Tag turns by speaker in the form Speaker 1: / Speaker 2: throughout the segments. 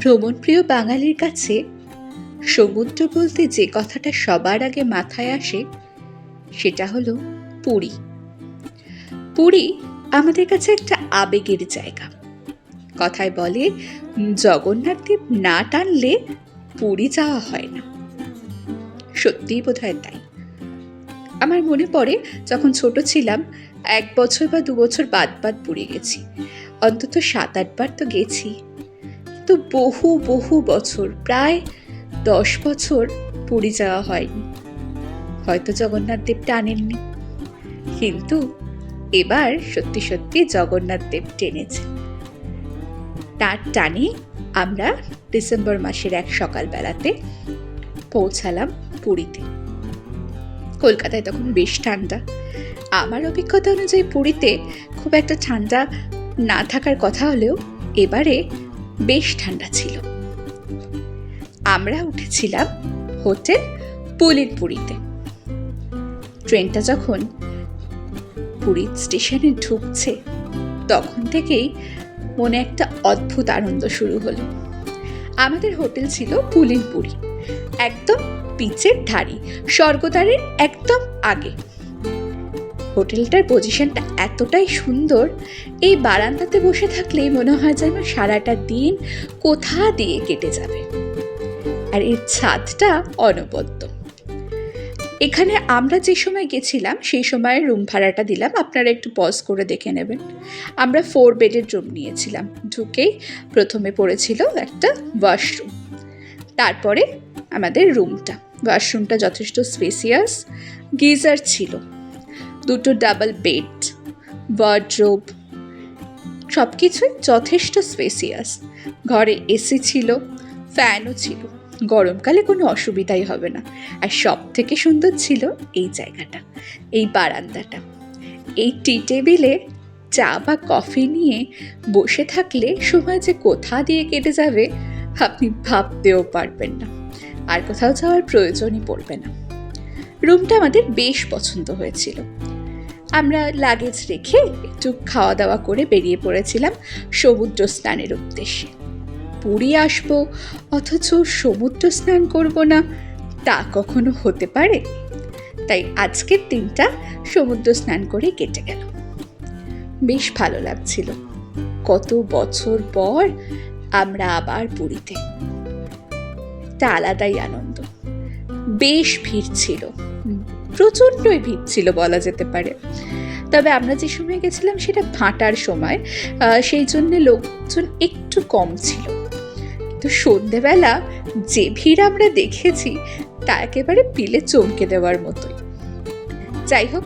Speaker 1: ভ্রমণপ্রিয় বাঙালির কাছে সমুদ্র বলতে যে কথাটা সবার আগে মাথায় আসে সেটা হলো পুরী। পুরী আমাদের কাছে একটা আবেগের জায়গা। কথায় বলে জগন্নাথ দেব না টানলে পুরী যাওয়া হয় না। সত্যিই বোধহয় তাই। আমার মনে পড়ে যখন ছোট ছিলাম 1 বছর বা 2 বছর বাদ বাদ পুরী গেছি, অন্তত 7-8 বার তো গেছি। তো বহু বহু বছর, প্রায় 10 বছর পুরী যাওয়া হয়নি। হয়তো জগন্নাথ দেব টানেননি, কিন্তু এবার সত্যি সত্যি জগন্নাথ দেব টেনেছে। তার টানে আমরা ডিসেম্বর মাসের এক সকালবেলাতে পৌঁছালাম পুরীতে। কলকাতায় তখন বেশ ঠান্ডা। আমার অভিজ্ঞতা অনুযায়ী পুরীতে খুব একটা ঠান্ডা না থাকার কথা হলেও এবারে বেশ ঠান্ডা ছিল। আমরা উঠেছিলাম হোটেল পুলিনপুরিতে। ট্রেনটা যখন পুরী স্টেশনে ঢুকছে তখন থেকেই মনে একটা অদ্ভুত আনন্দ শুরু হলো। আমাদের হোটেল ছিল পুলিনপুরি, একদম পিচের ধারে, স্বর্গদ্বারের একদম আগে। হোটেলটার পজিশনটা এতটাই সুন্দর, এই বারান্দাতে বসে থাকলেই মনে হয় যেন সারাটা দিন কোথা দিয়ে কেটে যাবে। আর এর ছাদটা অনবদ্য। এখানে আমরা যে সময় গেছিলাম সেই সময় রুম ভাড়াটা দিলাম, আপনারা একটু পজ করে দেখে নেবেন। আমরা 4 বেডের রুম নিয়েছিলাম। ঢুকেই প্রথমে পড়েছিল একটা ওয়াশরুম, তারপরে আমাদের রুমটা। ওয়াশরুমটা যথেষ্ট স্পেসিয়াস, গিজার ছিল, 2টো ডাবল বেড, ওয়ার্ডরোব, সব কিছুই যথেষ্ট স্পেসিয়াস। ঘরে এসি ছিল, ফ্যানও ছিল, গরমকালে কোনো অসুবিধাই হবে না। আর সব থেকে সুন্দর ছিল এই জায়গাটা, এই বারান্দাটা। এই টি টেবিলে চা বা কফি নিয়ে বসে থাকলে সময় যে কোথা দিয়ে কেটে যাবে আপনি ভাবতেও পারবেন না। আর কোথাও যাওয়ার প্রয়োজনই পড়বে না। রুমটা আমাদের বেশ পছন্দ হয়েছিল। আমরা লাগেজ রেখে একটু খাওয়া দাওয়া করে বেরিয়ে পড়েছিলাম সমুদ্র স্নানের উদ্দেশ্যে। পুরী আসবো অথচ সমুদ্র স্নান করব না, তা কখনো হতে পারে? তাই আজকের দিনটা সমুদ্র স্নান করে কেটে গেল। বেশ ভালো লাগছিল। কত বছর পর আমরা আবার পুরীতে। একটা আলাদাই আনন্দ। বেশ ভিড় ছিল, প্রচণ্ডই ভিড় ছিল বলা যেতে পারে। তবে আমরা যে সময় গেছিলাম সেটা ভাটার সময়, সেই জন্য লোকজন একটু কম ছিল। তো সন্ধেবেলা যে ভিড় আমরা দেখেছি তা একেবারে পিলে চমকে দেওয়ার মতোই। যাই হোক,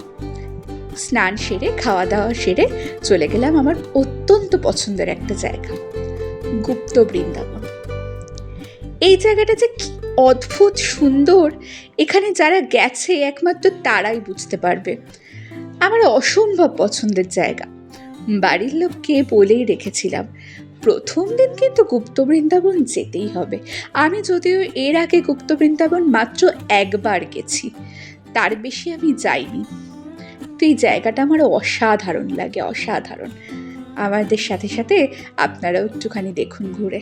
Speaker 1: স্নান সেরে খাওয়া দাওয়া সেরে চলে গেলাম আমার অত্যন্ত পছন্দের একটা জায়গা, গুপ্ত বৃন্দাবন। এই জায়গাটা যে কি অদ্ভুত সুন্দর, এখানে যারা গেছে একমাত্র তারাই বুঝতে পারবে। আমার অসম্ভব পছন্দের জায়গা। বাড়ির লোককে বলেই রেখেছিলাম প্রথম দিন কিন্তু গুপ্ত বৃন্দাবন যেতেই হবে। আমি যদিও এর আগে গুপ্ত বৃন্দাবন মাত্র 1 বার গেছি, তার বেশি আমি যাইনি। তো এই জায়গাটা আমার অসাধারণ লাগে, অসাধারণ। আমাদের সাথে সাথে আপনারাও একটুখানি দেখুন ঘুরে।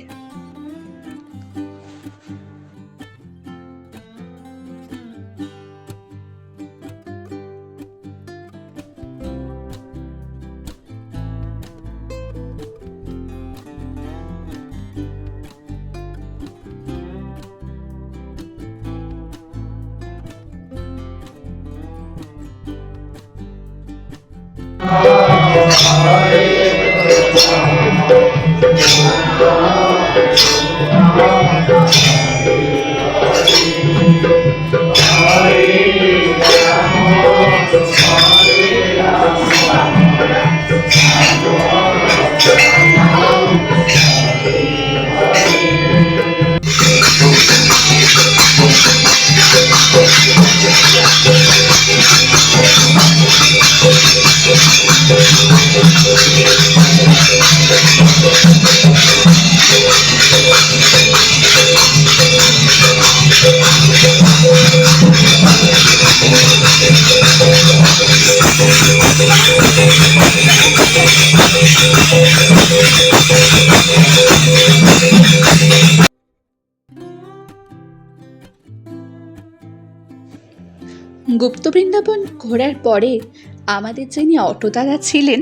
Speaker 1: গুপ্ত বৃন্দাবন ঘোরার পরে আমাদের যিনি অটোদাদা ছিলেন,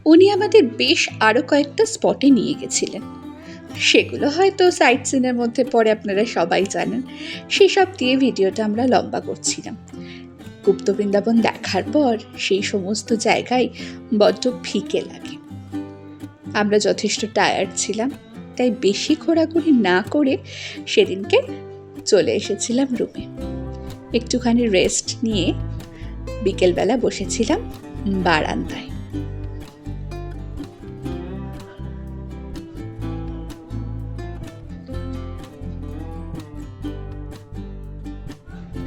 Speaker 1: উনি আমাদের বেশ আরও কয়েকটা স্পটে নিয়ে গেছিলেন। সেগুলো হয়তো সাইট সিনের মধ্যে পড়ে, আপনারা সবাই জানেন। সেসব দিয়ে ভিডিওটা আমরা লম্বা করছিলাম। গুপ্ত বৃন্দাবন দেখার পর সেই সমস্ত জায়গায় বড্ড ফিকে লাগে। আমরা যথেষ্ট টায়ার্ড ছিলাম, তাই বেশি ঘোরাঘুরি না করে সেদিনকে চলে এসেছিলাম রুমে। একটুখানি রেস্ট নিয়ে বিকেলবেলা বসেছিলাম বারান্দায়।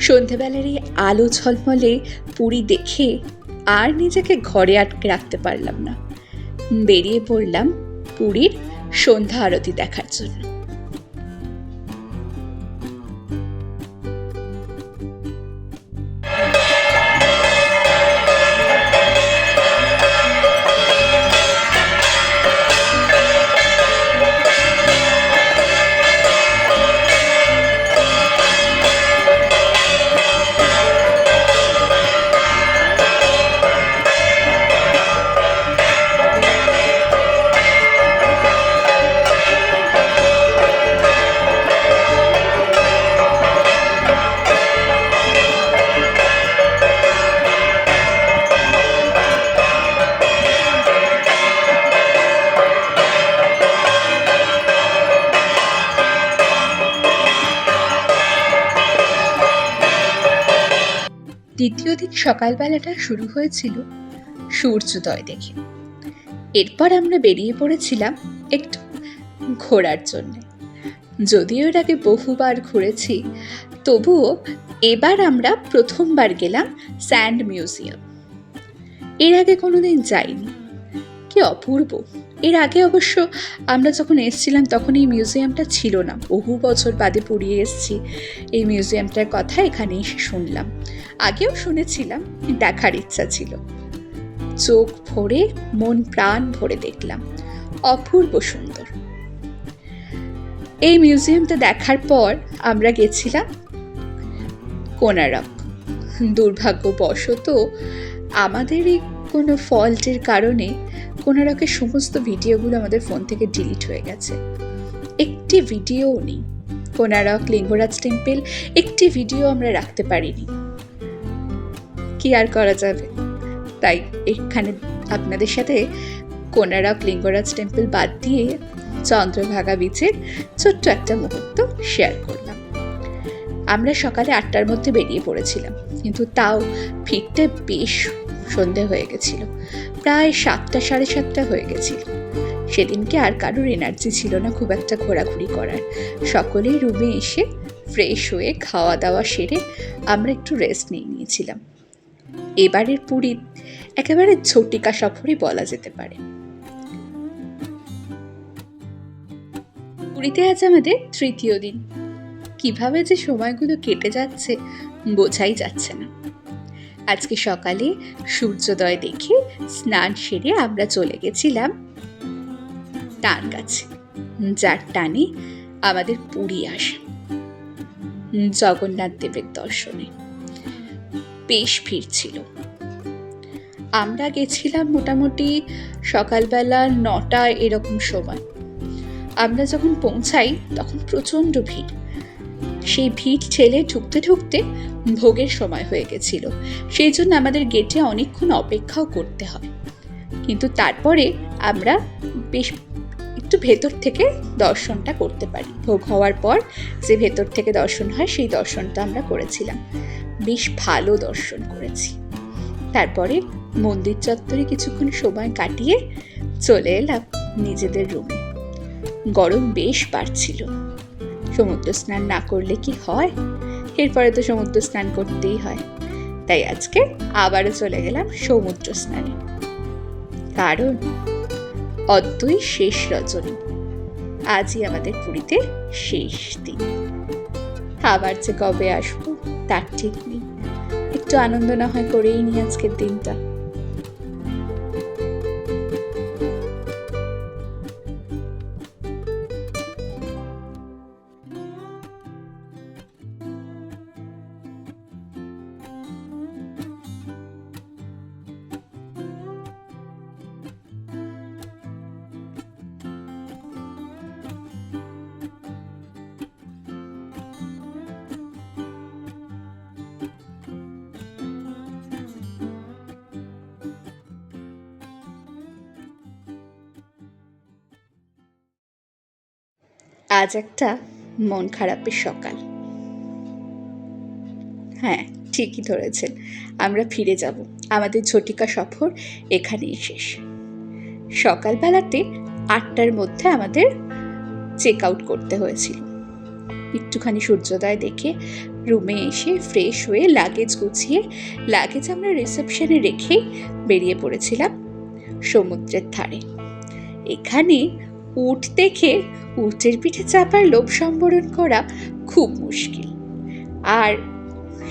Speaker 1: সন্ধেবেলার এই আলো ঝলমলে পুরী দেখে আর নিজেকে ঘরে আটকে রাখতে পারলাম না। বেরিয়ে পড়লাম পুরীর সন্ধ্যা আরতি দেখার জন্য। দ্বিতীয় দিন সকালবেলাটা শুরু হয়েছিল সূর্যোদয় দেখে। এরপর আমরা বেরিয়ে পড়েছিলাম একটু ঘোরার জন্যে। যদিও এর আগে বহুবার ঘুরেছি, তবুও এবার আমরা প্রথমবার গেলাম স্যান্ড মিউজিয়াম। এর আগে কোনোদিন যাইনি। কি অপূর্ব! এর আগে অবশ্য আমরা যখন এসেছিলাম তখন এই মিউজিয়ামটা ছিল না। বহু বছর বাদে পুড়িয়ে এসেছি, এই মিউজিয়ামটার কথা এখানে এসে শুনলাম। আগেও শুনেছিলাম, দেখার ইচ্ছা ছিল। চোখ ভরে, মন প্রাণ ভরে দেখলাম। অপূর্ব সুন্দর। এই মিউজিয়ামটা দেখার পর আমরা গেছিলাম কোনারক। দুর্ভাগ্যবশত আমাদেরই কোনো ফল্টের কারণে কোনারকের সমস্ত ভিডিওগুলো আমাদের ফোন থেকে ডিলিট হয়ে গেছে। একটি ভিডিওও নেই। কোনারক, লিঙ্গরাজ টেম্পল একটি ভিডিও আমরা রাখতে পারিনি। কি আর করা যাবে? তাই এখানে আপনাদের সাথে কোনারক, লিঙ্গরাজ টেম্পল বাদ দিয়ে চন্দ্রভাগা বিচের ছোট্ট একটা মুহূর্ত শেয়ার করলাম। আমরা সকালে 8টার মধ্যে বেরিয়ে পড়েছিলাম, কিন্তু তাও ফিরতে বেশ সন্ধে হয়ে গেছিল। প্রায় 7টা, 7:30 হয়ে গেছিল। সেদিনকে আর কারোর এনার্জি ছিল না খুব একটা ঘোরাঘুরি করার। সকলেই রুমে এসে ফ্রেশ হয়ে খাওয়া দাওয়া সেরে আমরা একটু রেস্ট নিয়েছিলাম। এবারের পুরী একেবারে ঝটিকা সফরই বলা যেতে পারে। পুরীতে আজ আমাদের তৃতীয় দিন। কিভাবে যে সময়গুলো কেটে যাচ্ছে বোঝাই যাচ্ছে না। আজকে সকালে সূর্যোদয় দেখে স্নান সেরে আমরা চলে গেছিলাম টান গাছে, যার টানে আমাদের পুরী আসা, জগন্নাথ দেবের দর্শনে। বেশ ভিড় ছিল। আমরা গেছিলাম মোটামুটি সকালবেলা 9টা এরকম সময়। আমরা যখন পৌঁছাই তখন প্রচণ্ড ভিড়। সেই ভিড় ঠেলে ঢুকতে ঢুকতে ভোগের সময় হয়ে গেছিল। সেই জন্য আমাদের গেটে অনেকক্ষণ অপেক্ষাও করতে হয়। কিন্তু তারপরে আমরা বেশ একটু ভেতর থেকে দর্শনটা করতে পারি। ভোগ হওয়ার পর যে ভেতর থেকে দর্শন হয় সেই দর্শনটা আমরা করেছিলাম। বেশ ভালো দর্শন করেছি। তারপরে মন্দির চত্বরে কিছুক্ষণ সময় কাটিয়ে চলে এলাম নিজেদের রুমে। গরম বেশ বাড়ছিল। সমুদ্র স্নান না করলে কি হয়? এরপরে তো সমুদ্র স্নান করতেই হয়। তাই আজকে আবারও চলে গেলাম সমুদ্র স্নানে। কারণ অদ্বৈ শেষ রজনী। আজই আমাদের পুরীতে শেষ দিন। আবার যে কবে আসবো তার ঠিক নেই। একটু আনন্দ না হয় করেই নি আজকের দিনটা। আজ একটা মন খারাপের সকাল। হ্যাঁ, ঠিকই ধরেছেন, আমরা ফিরে যাব। আমাদের ঝটিকা সফর এখানেই শেষ। সকালবেলাতে 8টার মধ্যে আমাদের চেক আউট করতে হয়েছিল। একটুখানি সূর্যোদয় দেখে রুমে এসে ফ্রেশ হয়ে লাগেজ গুছিয়ে লাগেজ আমরা রিসেপশনে রেখেই বেরিয়ে পড়েছিলাম সমুদ্রের ধারে। এখানে উট দেখে উটের পিঠে চাপার লোভ সম্বরণ করা খুব মুশকিল। আর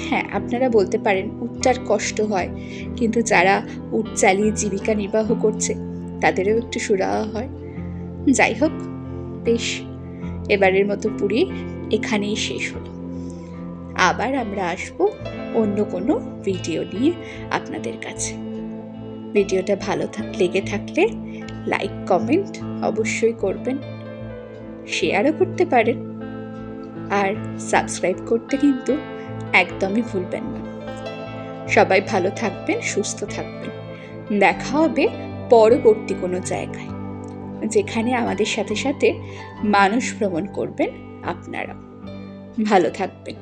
Speaker 1: হ্যাঁ, আপনারা বলতে পারেন উটটার কষ্ট হয়, কিন্তু যারা উট চালিয়ে জীবিকা নির্বাহ করছে তাদেরও একটু সুরাহা হয়। যাই হোক, বেশ, এবারের মতো পুরী এখানেই শেষ হলো। আবার আমরা আসব অন্য কোনো ভিডিও নিয়ে আপনাদের কাছে। ভিডিওটা ভালো লেগে থাকলে লাইক কমেন্ট অবশ্যই করবেন, শেয়ারও করতে পারেন, আর সাবস্ক্রাইব করতে কিন্তু একদমই ভুলবেন না। সবাই ভালো থাকবেন, সুস্থ থাকবেন। দেখা হবে পরবর্তী কোনো জায়গায়, যেখানে আমাদের সাথে সাথে মানুষ ভ্রমণ করবেন আপনারা। ভালো থাকবেন।